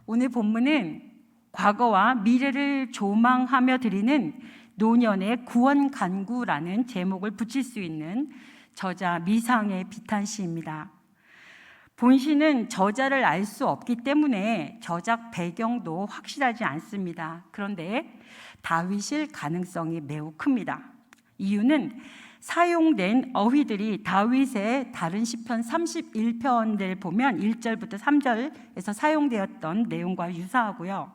오늘 본문은 과거와 미래를 조망하며 드리는 노년의 구원 간구라는 제목을 붙일 수 있는 저자 미상의 비탄시입니다. 본시는 저자를 알 수 없기 때문에 저작 배경도 확실하지 않습니다. 그런데 다윗일 가능성이 매우 큽니다. 이유는 사용된 어휘들이 다윗의 다른 시편 31편을 보면 1절부터 3절에서 사용되었던 내용과 유사하고요.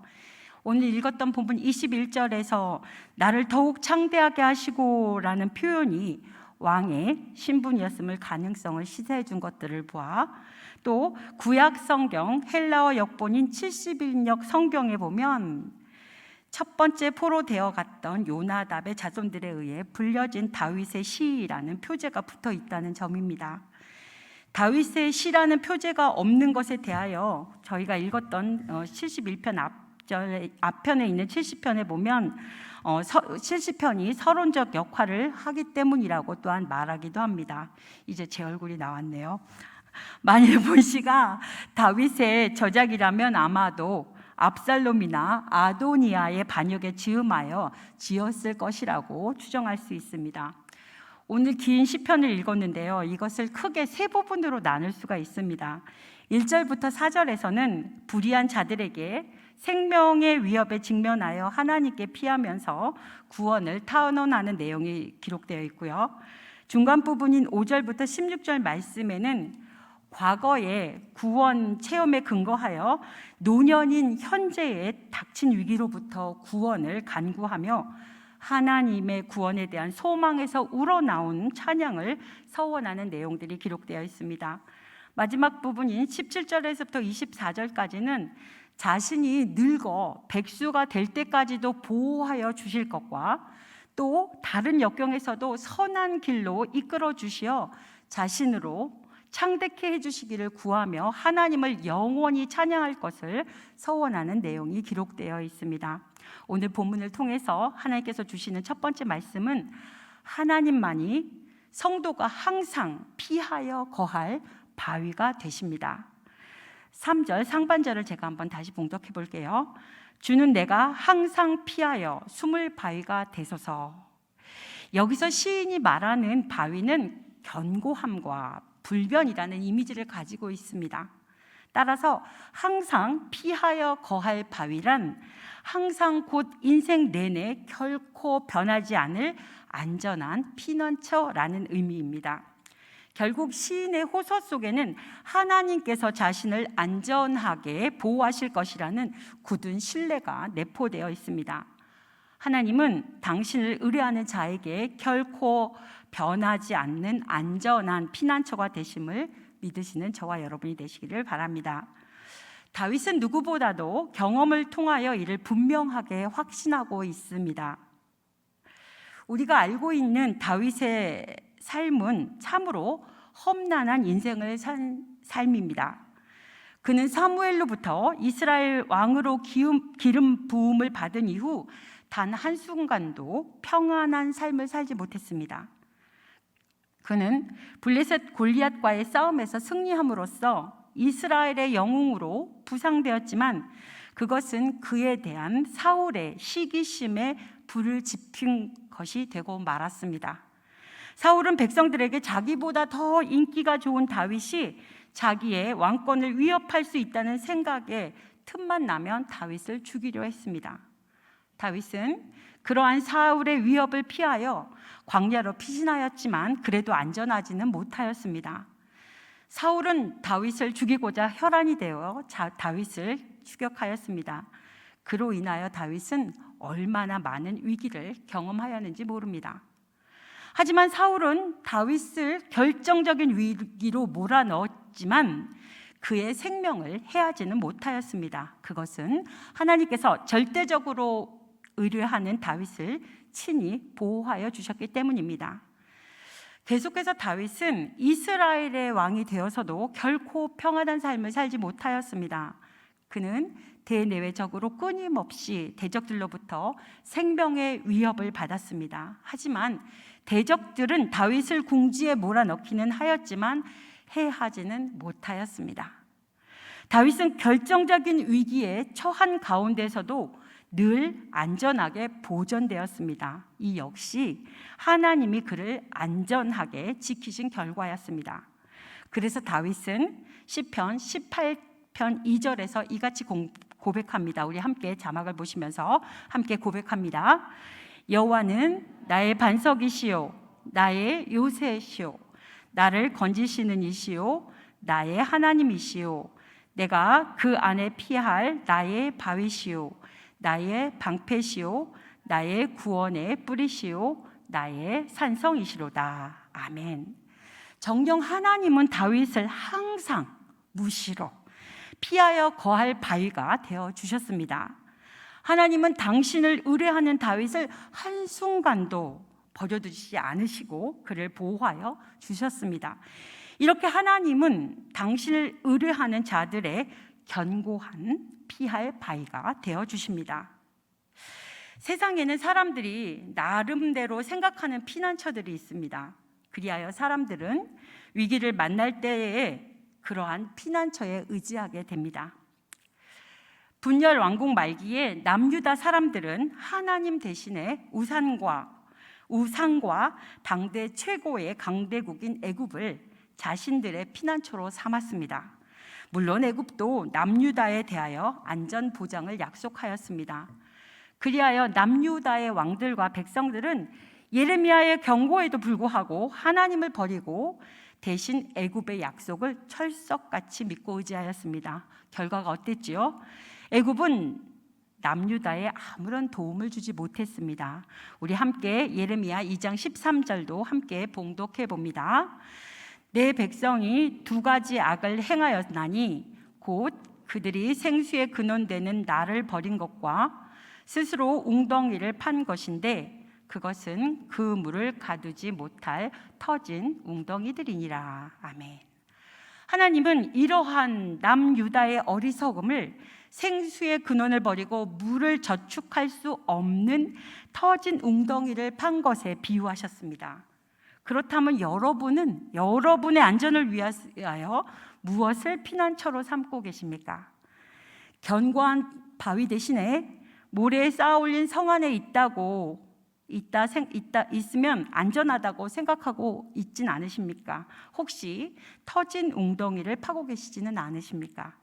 오늘 읽었던 본문 21절에서 나를 더욱 창대하게 하시고 라는 표현이 왕의 신분이었음을 가능성을 시사해 준 것들을 보아, 또 구약 성경 헬라어 역본인 70인역 성경에 보면 첫 번째 포로되어 갔던 요나답의 자손들에 의해 불려진 다윗의 시라는 표제가 붙어 있다는 점입니다. 다윗의 시라는 표제가 없는 것에 대하여 저희가 읽었던 71편 앞편에 있는 70편에 보면 70편이 서론적 역할을 하기 때문이라고 또한 말하기도 합니다. 이제 제 얼굴이 나왔네요. 만일 본시가 다윗의 저작이라면 아마도 압살롬이나 아도니아의 반역에 즈음하여 지었을 것이라고 추정할 수 있습니다. 오늘 긴 시편을 읽었는데요, 이것을 크게 세 부분으로 나눌 수가 있습니다. 1절부터 4절에서는 불의한 자들에게 생명의 위협에 직면하여 하나님께 피하면서 구원을 탄원하는 내용이 기록되어 있고요, 중간 부분인 5절부터 16절 말씀에는 과거의 구원 체험에 근거하여 노년인 현재의 닥친 위기로부터 구원을 간구하며 하나님의 구원에 대한 소망에서 우러나온 찬양을 서원하는 내용들이 기록되어 있습니다. 마지막 부분인 17절에서부터 24절까지는 자신이 늙어 백수가 될 때까지도 보호하여 주실 것과 또 다른 역경에서도 선한 길로 이끌어 주시어 자신으로 창대케 해주시기를 구하며 하나님을 영원히 찬양할 것을 서원하는 내용이 기록되어 있습니다. 오늘 본문을 통해서 하나님께서 주시는 첫 번째 말씀은 하나님만이 성도가 항상 피하여 거할 바위가 되십니다. 3절 상반절을 제가 한번 다시 봉독해 볼게요. 주는 내가 항상 피하여 숨을 바위가 되소서. 여기서 시인이 말하는 바위는 견고함과 불변이라는 이미지를 가지고 있습니다. 따라서 항상 피하여 거할 바위란 항상 곧 인생 내내 결코 변하지 않을 안전한 피난처라는 의미입니다. 결국 시인의 호소 속에는 하나님께서 자신을 안전하게 보호하실 것이라는 굳은 신뢰가 내포되어 있습니다. 하나님은 당신을 의뢰하는 자에게 결코 변하지 않는 안전한 피난처가 되심을 믿으시는 저와 여러분이 되시기를 바랍니다. 다윗은 누구보다도 경험을 통하여 이를 분명하게 확신하고 있습니다. 우리가 알고 있는 다윗의 삶은 참으로 험난한 인생을 산 삶입니다. 그는 사무엘로부터 이스라엘 왕으로 기름 부음을 받은 이후 단 한순간도 평안한 삶을 살지 못했습니다. 그는 블레셋 골리앗과의 싸움에서 승리함으로써 이스라엘의 영웅으로 부상되었지만 그것은 그에 대한 사울의 시기심에 불을 지핀 것이 되고 말았습니다. 사울은 백성들에게 자기보다 더 인기가 좋은 다윗이 자기의 왕권을 위협할 수 있다는 생각에 틈만 나면 다윗을 죽이려 했습니다. 다윗은 그러한 사울의 위협을 피하여 광야로 피신하였지만 그래도 안전하지는 못하였습니다. 사울은 다윗을 죽이고자 혈안이 되어 다윗을 추격하였습니다. 그로 인하여 다윗은 얼마나 많은 위기를 경험하였는지 모릅니다. 하지만 사울은 다윗을 결정적인 위기로 몰아넣었지만 그의 생명을 해하지는 못하였습니다. 그것은 하나님께서 절대적으로 의뢰하는 다윗을 친히 보호하여 주셨기 때문입니다. 계속해서 다윗은 이스라엘의 왕이 되어서도 결코 평안한 삶을 살지 못하였습니다. 그는 대내외적으로 끊임없이 대적들로부터 생명의 위협을 받았습니다. 하지만 대적들은 다윗을 궁지에 몰아넣기는 하였지만 해하지는 못하였습니다. 다윗은 결정적인 위기에 처한 가운데서도 늘 안전하게 보존되었습니다. 이 역시 하나님이 그를 안전하게 지키신 결과였습니다. 그래서 다윗은 시편 18편 2절에서 이같이 고백합니다. 우리 함께 자막을 보시면서 함께 고백합니다. 여호와는 나의 반석이시요 나의 요새시요 나를 건지시는 이시요 나의 하나님이시요 내가 그 안에 피할 나의 바위시요 나의 방패시요 나의 구원의 뿌리시요 나의 산성이시로다. 아멘. 정녕 하나님은 다윗을 항상 무시로 피하여 거할 바위가 되어 주셨습니다. 하나님은 당신을 의뢰하는 다윗을 한순간도 버려두지 않으시고 그를 보호하여 주셨습니다. 이렇게 하나님은 당신을 의뢰하는 자들의 견고한 피할 바위가 되어 주십니다. 세상에는 사람들이 나름대로 생각하는 피난처들이 있습니다. 그리하여 사람들은 위기를 만날 때에 그러한 피난처에 의지하게 됩니다. 분열 왕국 말기에 남유다 사람들은 하나님 대신에 우상과 당대 최고의 강대국인 애굽을 자신들의 피난처로 삼았습니다. 물론 애굽도 남유다에 대하여 안전 보장을 약속하였습니다. 그리하여 남유다의 왕들과 백성들은 예레미야의 경고에도 불구하고 하나님을 버리고 대신 애굽의 약속을 철석같이 믿고 의지하였습니다. 결과가 어땠지요? 애굽은 남유다에 아무런 도움을 주지 못했습니다. 우리 함께 예레미야 2장 13절도 함께 봉독해 봅니다. 내 백성이 두 가지 악을 행하였나니 곧 그들이 생수의 근원되는 나를 버린 것과 스스로 웅덩이를 판 것인데 그것은 그 물을 가두지 못할 터진 웅덩이들이니라. 아멘. 하나님은 이러한 남유다의 어리석음을 생수의 근원을 버리고 물을 저축할 수 없는 터진 웅덩이를 판 것에 비유하셨습니다. 그렇다면 여러분은 여러분의 안전을 위하여 무엇을 피난처로 삼고 계십니까? 견고한 바위 대신에 모래에 쌓아 올린 성 안에 있으면 안전하다고 생각하고 있진 않으십니까? 혹시 터진 웅덩이를 파고 계시지는 않으십니까?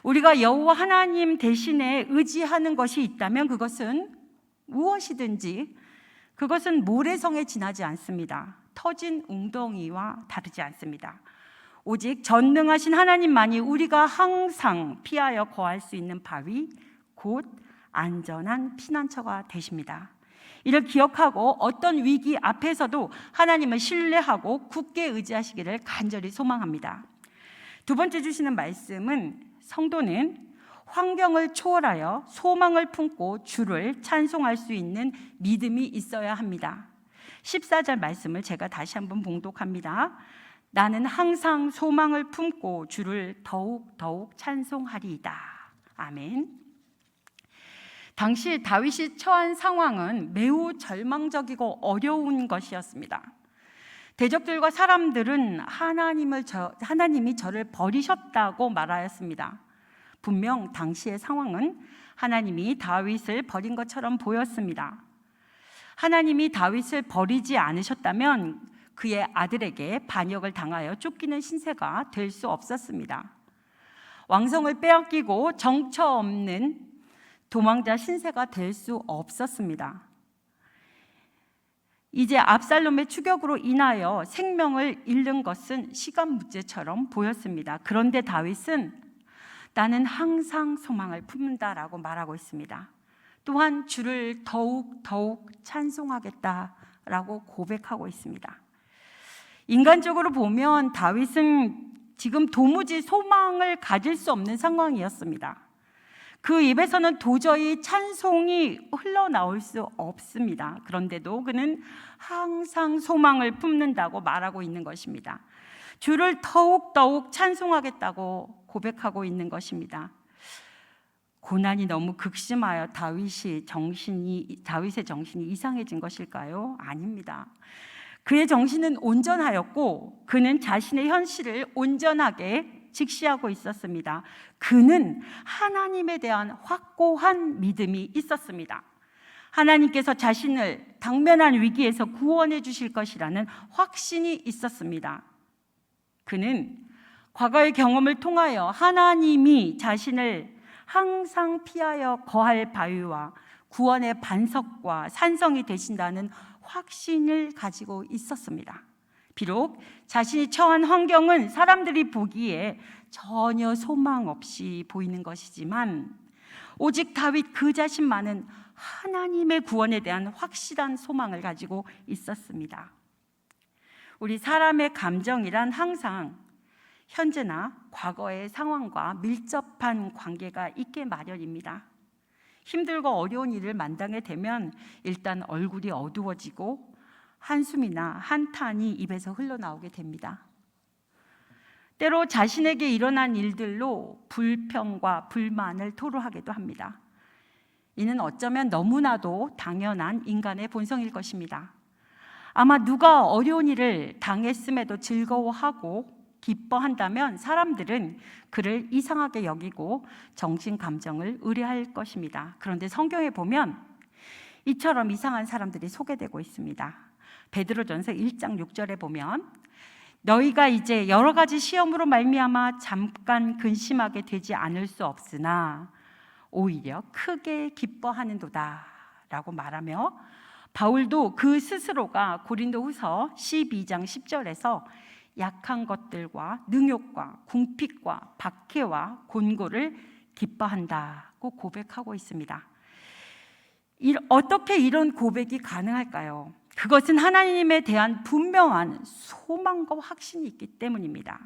우리가 여호와 하나님 대신에 의지하는 것이 있다면 그것은 무엇이든지 그것은 모래성에 지나지 않습니다. 터진 웅덩이와 다르지 않습니다. 오직 전능하신 하나님만이 우리가 항상 피하여 거할 수 있는 바위, 곧 안전한 피난처가 되십니다. 이를 기억하고 어떤 위기 앞에서도 하나님을 신뢰하고 굳게 의지하시기를 간절히 소망합니다. 두 번째 주시는 말씀은 성도는 환경을 초월하여 소망을 품고 주를 찬송할 수 있는 믿음이 있어야 합니다. 14절 말씀을 제가 다시 한번 봉독합니다. 나는 항상 소망을 품고 주를 더욱 찬송하리이다. 아멘. 당시 다윗이 처한 상황은 매우 절망적이고 어려운 것이었습니다. 대적들과 사람들은 하나님이 저를 버리셨다고 말하였습니다. 분명 당시의 상황은 하나님이 다윗을 버린 것처럼 보였습니다. 하나님이 다윗을 버리지 않으셨다면 그의 아들에게 반역을 당하여 쫓기는 신세가 될 수 없었습니다. 왕성을 빼앗기고 정처 없는 도망자 신세가 될 수 없었습니다. 이제 압살롬의 추격으로 인하여 생명을 잃는 것은 시간 문제처럼 보였습니다. 그런데 다윗은 나는 항상 소망을 품는다라고 말하고 있습니다. 또한 주를 더욱 찬송하겠다라고 고백하고 있습니다. 인간적으로 보면 다윗은 지금 도무지 소망을 가질 수 없는 상황이었습니다. 그 입에서는 도저히 찬송이 흘러나올 수 없습니다. 그런데도 그는 항상 소망을 품는다고 말하고 있는 것입니다. 주를 더욱 찬송하겠다고 고백하고 있는 것입니다. 고난이 너무 극심하여 다윗의 정신이 이상해진 것일까요? 아닙니다. 그의 정신은 온전하였고 그는 자신의 현실을 온전하게 직시하고 있었습니다. 그는 하나님에 대한 확고한 믿음이 있었습니다. 하나님께서 자신을 당면한 위기에서 구원해 주실 것이라는 확신이 있었습니다. 그는 과거의 경험을 통하여 하나님이 자신을 항상 피하여 거할 바위와 구원의 반석과 산성이 되신다는 확신을 가지고 있었습니다. 비록 자신이 처한 환경은 사람들이 보기에 전혀 소망 없이 보이는 것이지만 오직 다윗 그 자신만은 하나님의 구원에 대한 확실한 소망을 가지고 있었습니다. 우리 사람의 감정이란 항상 현재나 과거의 상황과 밀접한 관계가 있게 마련입니다. 힘들고 어려운 일을 만나게 되면 일단 얼굴이 어두워지고 한숨이나 한탄이 입에서 흘러나오게 됩니다. 때로 자신에게 일어난 일들로 불평과 불만을 토로하기도 합니다. 이는 어쩌면 너무나도 당연한 인간의 본성일 것입니다. 아마 누가 어려운 일을 당했음에도 즐거워하고 기뻐한다면 사람들은 그를 이상하게 여기고 정신 감정을 의뢰할 것입니다. 그런데 성경에 보면 이처럼 이상한 사람들이 소개되고 있습니다. 베드로전서 1장 6절에 보면 너희가 이제 여러 가지 시험으로 말미암아 잠깐 근심하게 되지 않을 수 없으나 오히려 크게 기뻐하는도다 라고 말하며 바울도 그 스스로가 고린도후서 12장 10절에서 약한 것들과 능욕과 궁핍과 박해와 곤고를 기뻐한다고 고백하고 있습니다. 어떻게 이런 고백이 가능할까요? 그것은 하나님에 대한 분명한 소망과 확신이 있기 때문입니다.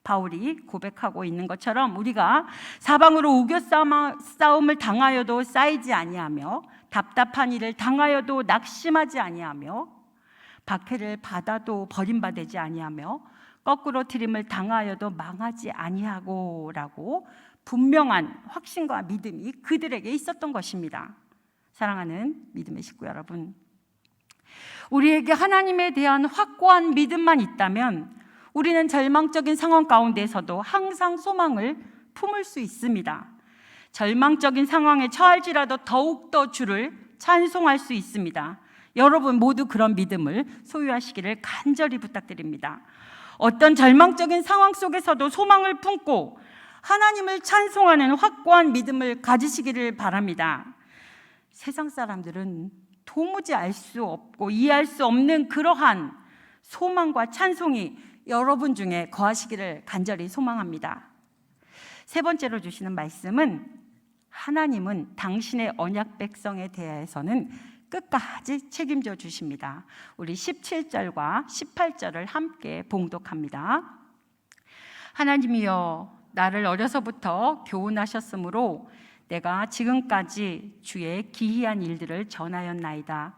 바울이 고백하고 있는 것처럼 우리가 사방으로 우겨 싸움을 당하여도 쌓이지 아니하며 답답한 일을 당하여도 낙심하지 아니하며 박해를 받아도 버림받지 아니하며 거꾸로 트림을 당하여도 망하지 아니하고 라고 분명한 확신과 믿음이 그들에게 있었던 것입니다. 사랑하는 믿음의 식구 여러분, 우리에게 하나님에 대한 확고한 믿음만 있다면 우리는 절망적인 상황 가운데서도 항상 소망을 품을 수 있습니다. 절망적인 상황에 처할지라도 더욱더 주를 찬송할 수 있습니다. 여러분 모두 그런 믿음을 소유하시기를 간절히 부탁드립니다. 어떤 절망적인 상황 속에서도 소망을 품고 하나님을 찬송하는 확고한 믿음을 가지시기를 바랍니다. 세상 사람들은 도무지 알 수 없고 이해할 수 없는 그러한 소망과 찬송이 여러분 중에 거하시기를 간절히 소망합니다. 세 번째로 주시는 말씀은 하나님은 당신의 언약 백성에 대해서는 끝까지 책임져 주십니다. 우리 17절과 18절을 함께 봉독합니다. 하나님이여 나를 어려서부터 교훈하셨으므로 내가 지금까지 주의 기이한 일들을 전하였나이다.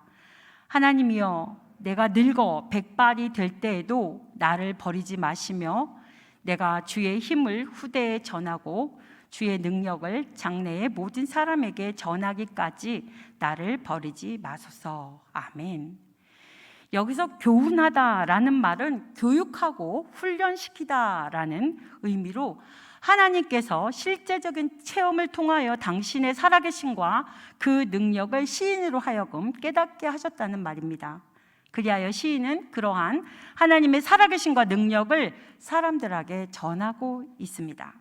하나님이여 내가 늙어 백발이 될 때에도 나를 버리지 마시며 내가 주의 힘을 후대에 전하고 주의 능력을 장래의 모든 사람에게 전하기까지 나를 버리지 마소서. 아멘. 여기서 교훈하다라는 말은 교육하고 훈련시키다라는 의미로 하나님께서 실제적인 체험을 통하여 당신의 살아계심과 그 능력을 시인으로 하여금 깨닫게 하셨다는 말입니다. 그리하여 시인은 그러한 하나님의 살아계심과 능력을 사람들에게 전하고 있습니다.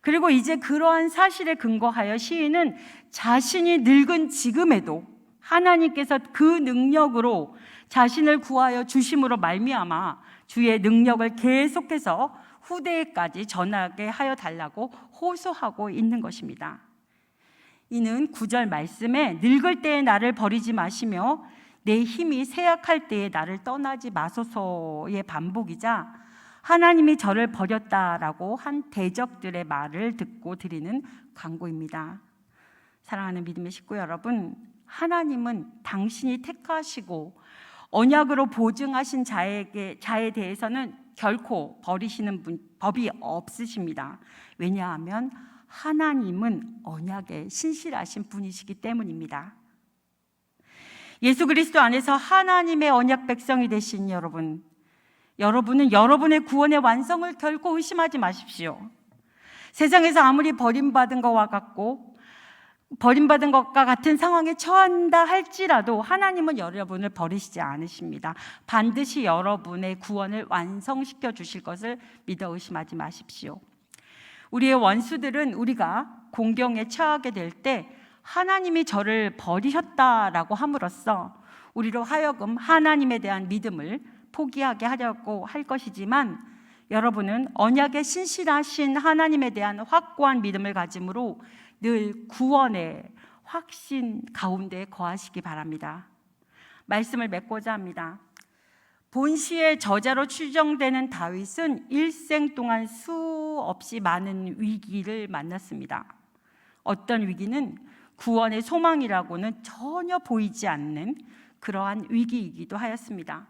그리고 이제 그러한 사실에 근거하여 시인은 자신이 늙은 지금에도 하나님께서 그 능력으로 자신을 구하여 주심으로 말미암아 주의 능력을 계속해서 후대에까지 전하게 하여 달라고 호소하고 있는 것입니다. 이는 9절 말씀에 늙을 때에 나를 버리지 마시며 내 힘이 쇠약할 때에 나를 떠나지 마소서의 반복이자 하나님이 저를 버렸다라고 한 대적들의 말을 듣고 드리는 간구입니다. 사랑하는 믿음의 식구 여러분, 하나님은 당신이 택하시고 언약으로 보증하신 자에 대해서는 결코 버리시는 법이 없으십니다. 왜냐하면 하나님은 언약에 신실하신 분이시기 때문입니다. 예수 그리스도 안에서 하나님의 언약 백성이 되신 여러분, 여러분은 여러분의 구원의 완성을 결코 의심하지 마십시오. 세상에서 아무리 버림받은 것과 같은 상황에 처한다 할지라도 하나님은 여러분을 버리시지 않으십니다. 반드시 여러분의 구원을 완성시켜 주실 것을 믿어 의심하지 마십시오. 우리의 원수들은 우리가 공경에 처하게 될 때 하나님이 저를 버리셨다라고 함으로써 우리로 하여금 하나님에 대한 믿음을 포기하게 하려고 할 것이지만, 여러분은 언약의 신실하신 하나님에 대한 확고한 믿음을 가짐으로 늘 구원의 확신 가운데 거하시기 바랍니다. 말씀을 맺고자 합니다. 본시의 저자로 추정되는 다윗은 일생 동안 수없이 많은 위기를 만났습니다. 어떤 위기는 구원의 소망이라고는 전혀 보이지 않는 그러한 위기이기도 하였습니다.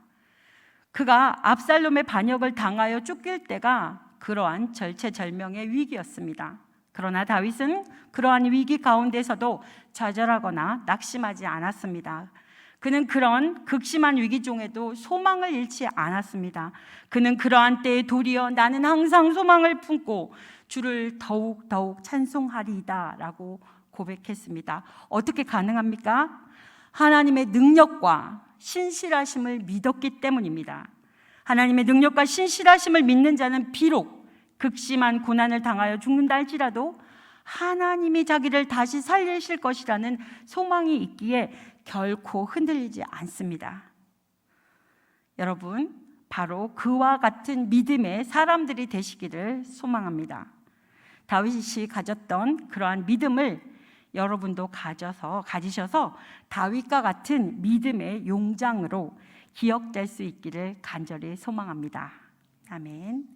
그가 압살롬의 반역을 당하여 쫓길 때가 그러한 절체절명의 위기였습니다. 그러나 다윗은 그러한 위기 가운데서도 좌절하거나 낙심하지 않았습니다. 그는 그런 극심한 위기 중에도 소망을 잃지 않았습니다. 그는 그러한 때에 도리어 나는 항상 소망을 품고 주를 더욱 찬송하리이다 라고 고백했습니다. 어떻게 가능합니까? 하나님의 능력과 신실하심을 믿었기 때문입니다. 하나님의 능력과 신실하심을 믿는 자는 비록 극심한 고난을 당하여 죽는다 할지라도 하나님이 자기를 다시 살리실 것이라는 소망이 있기에 결코 흔들리지 않습니다. 여러분, 바로 그와 같은 믿음의 사람들이 되시기를 소망합니다. 다윗이 가졌던 그러한 믿음을 여러분도 가지셔서 다윗과 같은 믿음의 용장으로 기억될 수 있기를 간절히 소망합니다. 아멘.